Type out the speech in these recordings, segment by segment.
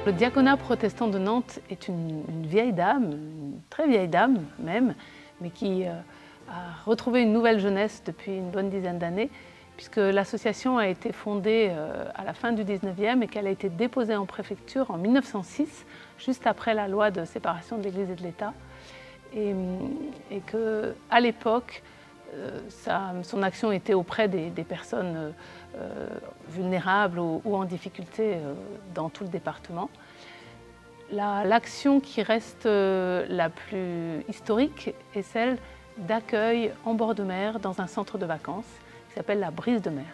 Le diaconat protestant de Nantes est une vieille dame, une très vieille dame même, mais qui a retrouvé une nouvelle jeunesse depuis une bonne dizaine d'années, puisque l'association a été fondée à la fin du 19e et qu'elle a été déposée en préfecture en 1906, juste après la loi de séparation de l'Église et de l'État. Et qu'à l'époque, son action était auprès des personnes vulnérables ou en difficulté dans tout le département. L'action qui reste la plus historique est celle d'accueil en bord de mer dans un centre de vacances qui s'appelle la Brise de Mer.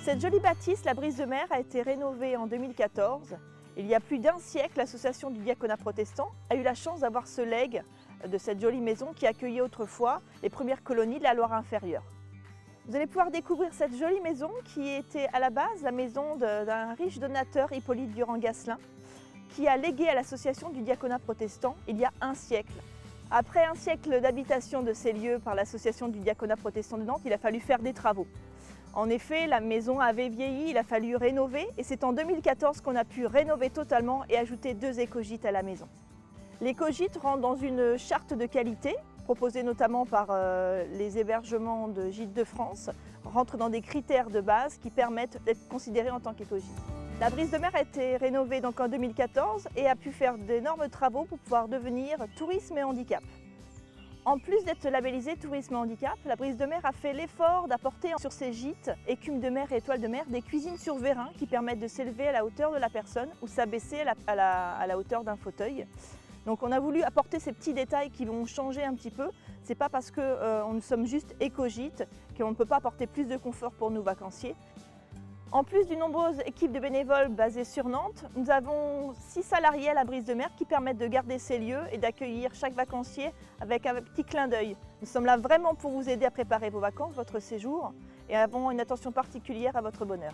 Cette jolie bâtisse, la Brise de Mer, a été rénovée en 2014. Il y a plus d'un siècle, l'association du diaconat protestant a eu la chance d'avoir ce legs de cette jolie maison qui accueillait autrefois les premières colonies de la Loire inférieure. Vous allez pouvoir découvrir cette jolie maison qui était à la base la maison d'un riche donateur, Hippolyte Durand-Gasselin, qui a légué à l'association du diaconat protestant il y a un siècle. Après un siècle d'habitation de ces lieux par l'association du diaconat protestant de Nantes, il a fallu faire des travaux. En effet, la maison avait vieilli, il a fallu rénover et c'est en 2014 qu'on a pu rénover totalement et ajouter 2 écogîtes à la maison. L'écogîte rentre dans une charte de qualité, proposée notamment par les hébergements de Gîtes de France, rentre dans des critères de base qui permettent d'être considérés en tant qu'écogîte. La Brise de Mer a été rénovée donc en 2014 et a pu faire d'énormes travaux pour pouvoir devenir tourisme et handicap. En plus d'être labellisée Tourisme et Handicap, la Brise de Mer a fait l'effort d'apporter sur ses gîtes, écumes de mer et étoiles de mer, des cuisines sur vérin qui permettent de s'élever à la hauteur de la personne ou s'abaisser à la hauteur d'un fauteuil. Donc on a voulu apporter ces petits détails qui vont changer un petit peu. C'est pas parce que nous sommes juste éco-gîtes qu'on ne peut pas apporter plus de confort pour nos vacanciers. En plus d'une nombreuse équipe de bénévoles basée sur Nantes, nous avons 6 salariés à la Brise de Mer qui permettent de garder ces lieux et d'accueillir chaque vacancier avec un petit clin d'œil. Nous sommes là vraiment pour vous aider à préparer vos vacances, votre séjour, et avons une attention particulière à votre bonheur.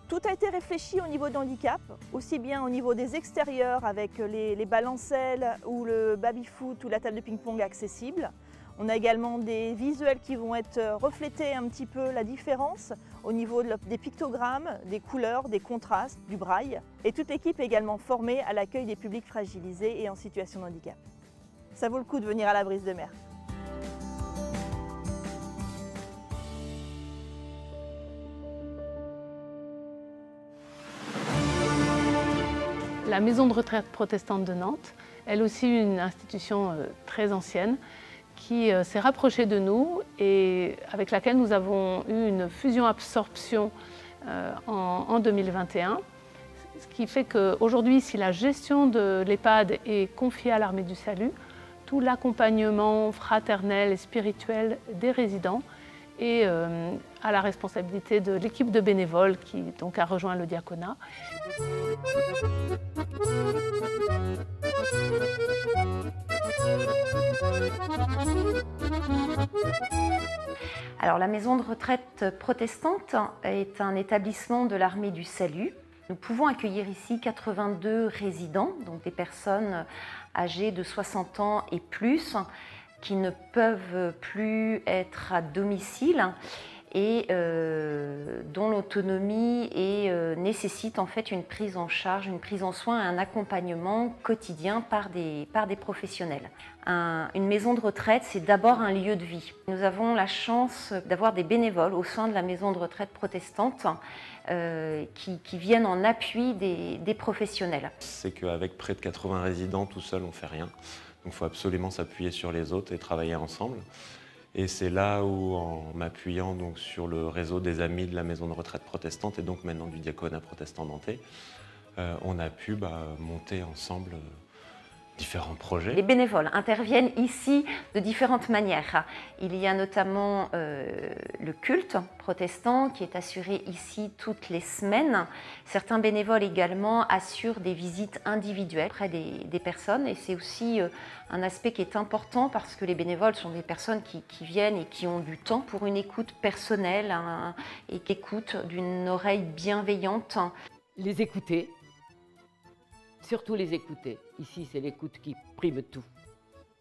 Tout a été réfléchi au niveau de handicap, aussi bien au niveau des extérieurs avec les balancelles ou le baby-foot ou la table de ping-pong accessible. On a également des visuels qui vont être refléter un petit peu la différence au niveau des pictogrammes, des couleurs, des contrastes, du braille. Et toute l'équipe est également formée à l'accueil des publics fragilisés et en situation de handicap. Ça vaut le coup de venir à la Brise de Mer. La maison de retraite protestante de Nantes, elle aussi une institution très ancienne, qui s'est rapprochée de nous et avec laquelle nous avons eu une fusion-absorption en 2021. Ce qui fait qu'aujourd'hui, si la gestion de l'EHPAD est confiée à l'Armée du Salut, tout l'accompagnement fraternel et spirituel des résidents est à la responsabilité de l'équipe de bénévoles qui donc a rejoint le diaconat. Alors, la maison de retraite protestante est un établissement de l'Armée du Salut. Nous pouvons accueillir ici 82 résidents, donc des personnes âgées de 60 ans et plus, qui ne peuvent plus être à domicile et dont l'autonomie nécessite en fait une prise en charge, une prise en soin, un accompagnement quotidien par des professionnels. Une maison de retraite, c'est d'abord un lieu de vie. Nous avons la chance d'avoir des bénévoles au sein de la maison de retraite protestante qui viennent en appui des professionnels. C'est qu'avec près de 80 résidents, tout seul, on ne fait rien. Donc il faut absolument s'appuyer sur les autres et travailler ensemble. Et c'est là où, en m'appuyant donc sur le réseau des amis de la maison de retraite protestante et donc maintenant du diaconat protestant nantais, on a pu monter ensemble différents projets. Les bénévoles interviennent ici de différentes manières. Il y a notamment le culte protestant qui est assuré ici toutes les semaines. Certains bénévoles également assurent des visites individuelles auprès des personnes, et c'est aussi un aspect qui est important parce que les bénévoles sont des personnes qui viennent et qui ont du temps pour une écoute personnelle et qui écoutent d'une oreille bienveillante. Les écouter. Surtout les écouter. Ici, c'est l'écoute qui prime tout.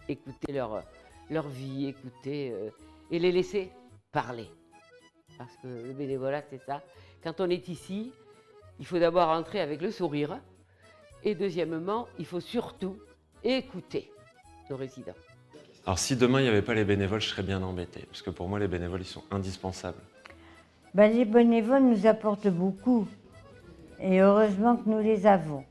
Écouter leur vie, écouter et les laisser parler. Parce que le bénévolat, c'est ça. Quand on est ici, il faut d'abord entrer avec le sourire. Et deuxièmement, il faut surtout écouter nos résidents. Alors si demain il n'y avait pas les bénévoles, je serais bien embêté. Parce que pour moi, les bénévoles, ils sont indispensables. Ben, les bénévoles nous apportent beaucoup. Et heureusement que nous les avons.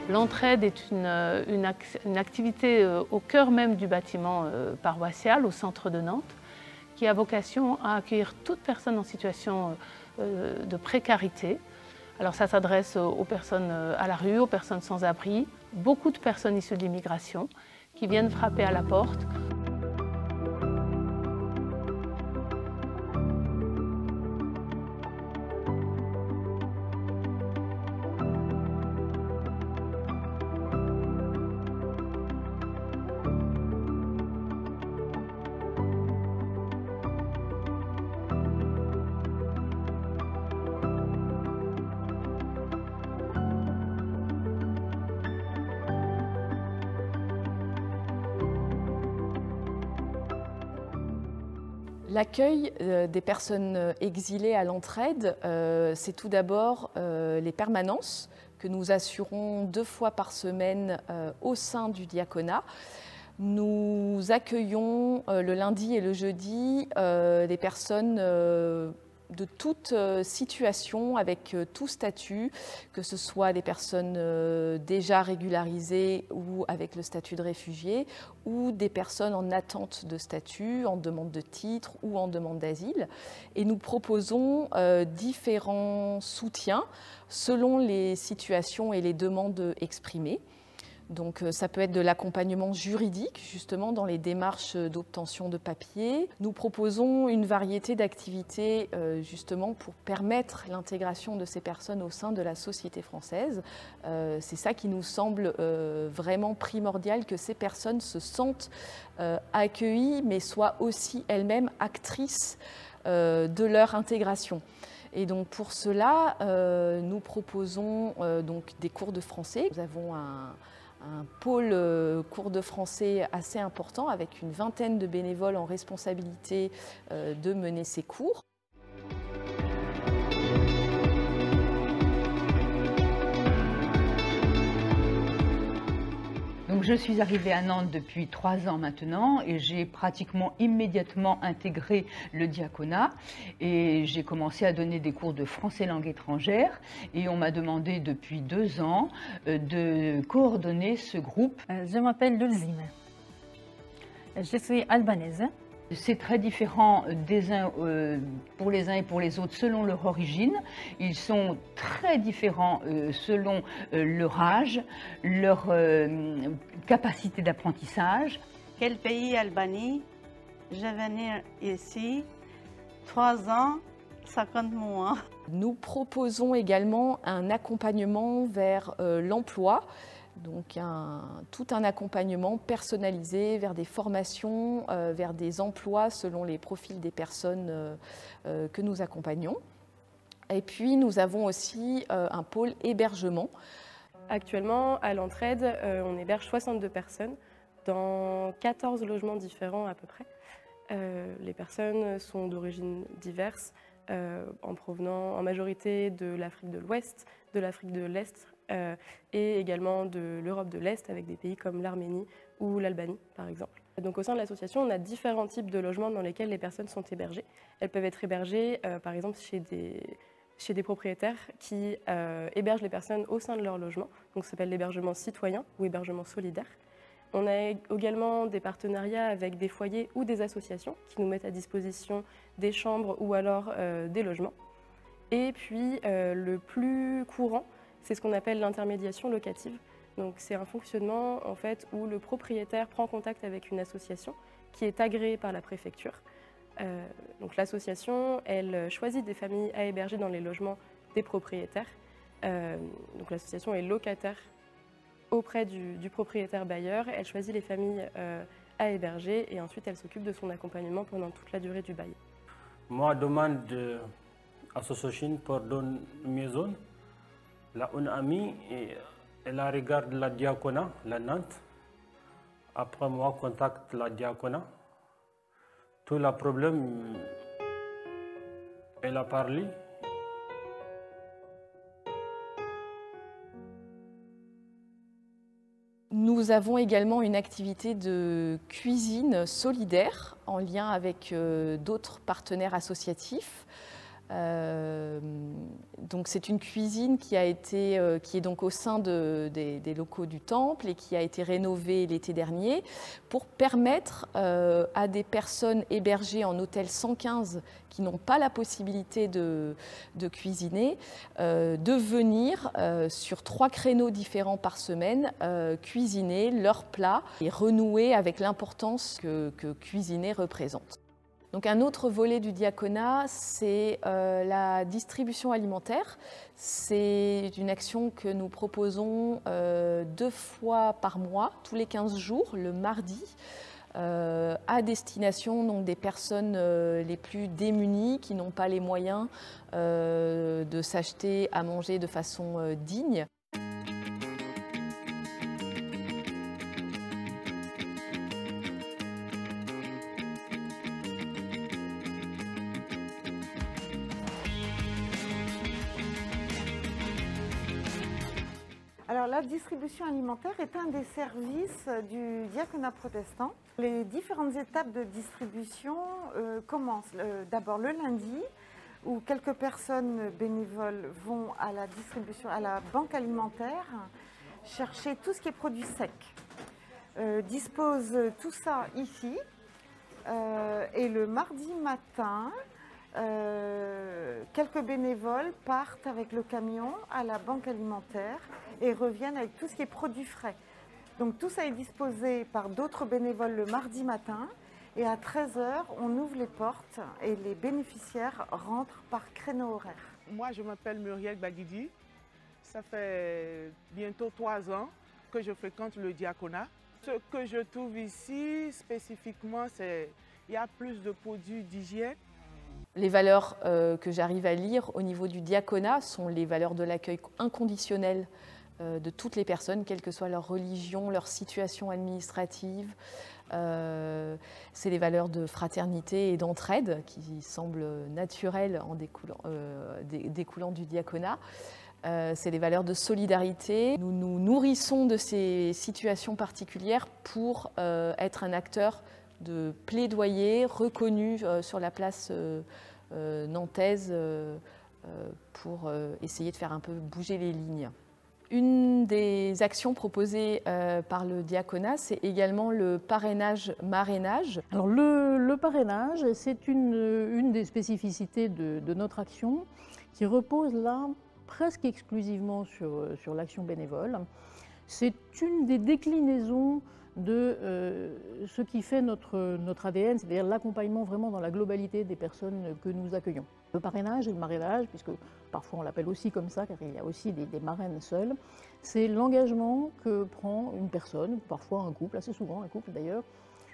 L'entraide est une activité au cœur même du bâtiment paroissial, au centre de Nantes, qui a vocation à accueillir toute personne en situation de précarité. Alors ça s'adresse aux personnes à la rue, aux personnes sans abri, beaucoup de personnes issues de l'immigration qui viennent frapper à la porte. L'accueil des personnes exilées à l'entraide, c'est tout d'abord les permanences que nous assurons 2 fois par semaine au sein du diaconat. Nous accueillons le lundi et le jeudi des personnes de toute situation, avec tout statut, que ce soit des personnes déjà régularisées ou avec le statut de réfugié, ou des personnes en attente de statut, en demande de titre ou en demande d'asile. Et nous proposons différents soutiens selon les situations et les demandes exprimées. Donc ça peut être de l'accompagnement juridique, justement, dans les démarches d'obtention de papiers. Nous proposons une variété d'activités, justement, pour permettre l'intégration de ces personnes au sein de la société française. C'est ça qui nous semble vraiment primordial, que ces personnes se sentent accueillies, mais soient aussi elles-mêmes actrices de leur intégration. Et donc pour cela, nous proposons donc des cours de français. Nous avons un pôle cours de français assez important, avec une vingtaine de bénévoles en responsabilité de mener ces cours. Donc je suis arrivée à Nantes depuis 3 ans maintenant et j'ai pratiquement immédiatement intégré le diaconat et j'ai commencé à donner des cours de français langue étrangère et on m'a demandé depuis 2 ans de coordonner ce groupe. Je m'appelle Lulzime. Je suis albanaise. C'est très différent des uns pour les uns et pour les autres selon leur origine. Ils sont très différents selon leur âge, leur capacité d'apprentissage. Quel pays, Albanie? Je venais ici 3 ans, 50 mois. Nous proposons également un accompagnement vers l'emploi. Donc tout un accompagnement personnalisé vers des formations, vers des emplois selon les profils des personnes que nous accompagnons. Et puis nous avons aussi un pôle hébergement. Actuellement, à l'entraide, on héberge 62 personnes dans 14 logements différents à peu près. Les personnes sont d'origines diverses, en majorité de l'Afrique de l'Ouest, de l'Afrique de l'Est, et également de l'Europe de l'Est, avec des pays comme l'Arménie ou l'Albanie par exemple. Donc au sein de l'association, on a différents types de logements dans lesquels les personnes sont hébergées. Elles peuvent être hébergées par exemple chez des propriétaires qui hébergent les personnes au sein de leur logement. Donc ça s'appelle l'hébergement citoyen ou hébergement solidaire. On a également des partenariats avec des foyers ou des associations qui nous mettent à disposition des chambres ou alors des logements. Et puis le plus courant, c'est ce qu'on appelle l'intermédiation locative. Donc c'est un fonctionnement en fait, où le propriétaire prend contact avec une association qui est agréée par la préfecture. Donc l'association, elle choisit des familles à héberger dans les logements des propriétaires. Donc l'association est locataire auprès du propriétaire bailleur. Elle choisit les familles à héberger et ensuite elle s'occupe de son accompagnement pendant toute la durée du bail. Moi, demande de l'association pour donner une maison. Là, une amie, elle regarde la diaconat, la Nantes. Après moi, contacte la diaconat. Tout le problème, elle a parlé. Nous avons également une activité de cuisine solidaire en lien avec d'autres partenaires associatifs. Donc c'est une cuisine qui est donc au sein des locaux du Temple et qui a été rénovée l'été dernier pour permettre à des personnes hébergées en hôtel 115 qui n'ont pas la possibilité de cuisiner de venir sur 3 créneaux différents par semaine cuisiner leurs plats et renouer avec l'importance que cuisiner représente. Donc un autre volet du diaconat, c'est la distribution alimentaire. C'est une action que nous proposons 2 fois par mois, tous les 15 jours, le mardi, à destination donc, des personnes les plus démunies qui n'ont pas les moyens de s'acheter à manger de façon digne. Alors, la distribution alimentaire est un des services du diaconat protestant. Les différentes étapes de distribution commencent d'abord le lundi, où quelques personnes bénévoles vont à la distribution, à la banque alimentaire, chercher tout ce qui est produit sec. Disposent tout ça ici. Et le mardi matin, quelques bénévoles partent avec le camion à la banque alimentaire et reviennent avec tout ce qui est produits frais. Donc tout ça est disposé par d'autres bénévoles le mardi matin et à 13 h, on ouvre les portes et les bénéficiaires rentrent par créneau horaire. Moi, je m'appelle Muriel Baguidi. Ça fait bientôt 3 ans que je fréquente le diaconat. Ce que je trouve ici spécifiquement, c'est qu'il y a plus de produits d'hygiène. Les valeurs que j'arrive à lire au niveau du diaconat sont les valeurs de l'accueil inconditionnel de toutes les personnes, quelle que soit leur religion, leur situation administrative. C'est les valeurs de fraternité et d'entraide qui semblent naturelles en découlant du diaconat. C'est les valeurs de solidarité. Nous nous nourrissons de ces situations particulières pour être un acteur de plaidoyer reconnu sur la place nantaise pour essayer de faire un peu bouger les lignes. Une des actions proposées par le diaconat, c'est également le parrainage-marrainage. Alors le parrainage, c'est une des spécificités de notre action qui repose là presque exclusivement sur l'action bénévole. C'est une des déclinaisons de ce qui fait notre ADN, c'est-à-dire l'accompagnement vraiment dans la globalité des personnes que nous accueillons. Le parrainage et le marrainage, puisque parfois on l'appelle aussi comme ça, car il y a aussi des marraines seules, c'est l'engagement que prend une personne, parfois un couple, assez souvent un couple d'ailleurs,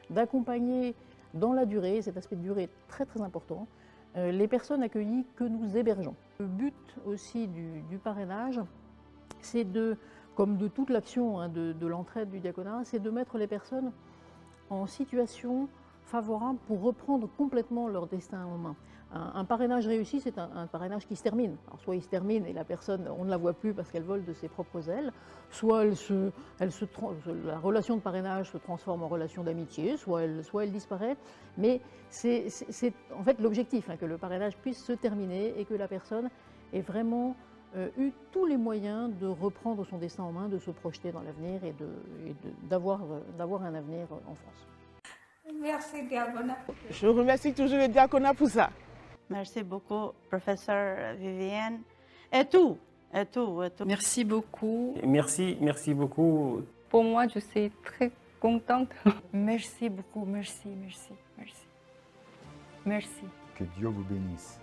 d'accompagner dans la durée, cet aspect de durée est très très important, les personnes accueillies que nous hébergeons. Le but aussi du parrainage, c'est comme de toute l'action de l'entraide du diaconat, c'est de mettre les personnes en situation favorable pour reprendre complètement leur destin en main. Un parrainage réussi, c'est un parrainage qui se termine. Alors soit il se termine et la personne, on ne la voit plus parce qu'elle vole de ses propres ailes, soit la relation de parrainage se transforme en relation d'amitié, soit elle disparaît. Mais c'est en fait l'objectif, que le parrainage puisse se terminer et que la personne ait vraiment eu tous les moyens de reprendre son destin en main, de se projeter dans l'avenir et d'avoir un avenir en France. Merci, diaconat. Je remercie toujours le diaconat pour ça. Merci beaucoup, professeur Viviane. Et tout, Merci beaucoup. Merci beaucoup. Pour moi, je suis très contente. Merci beaucoup, merci. Que Dieu vous bénisse.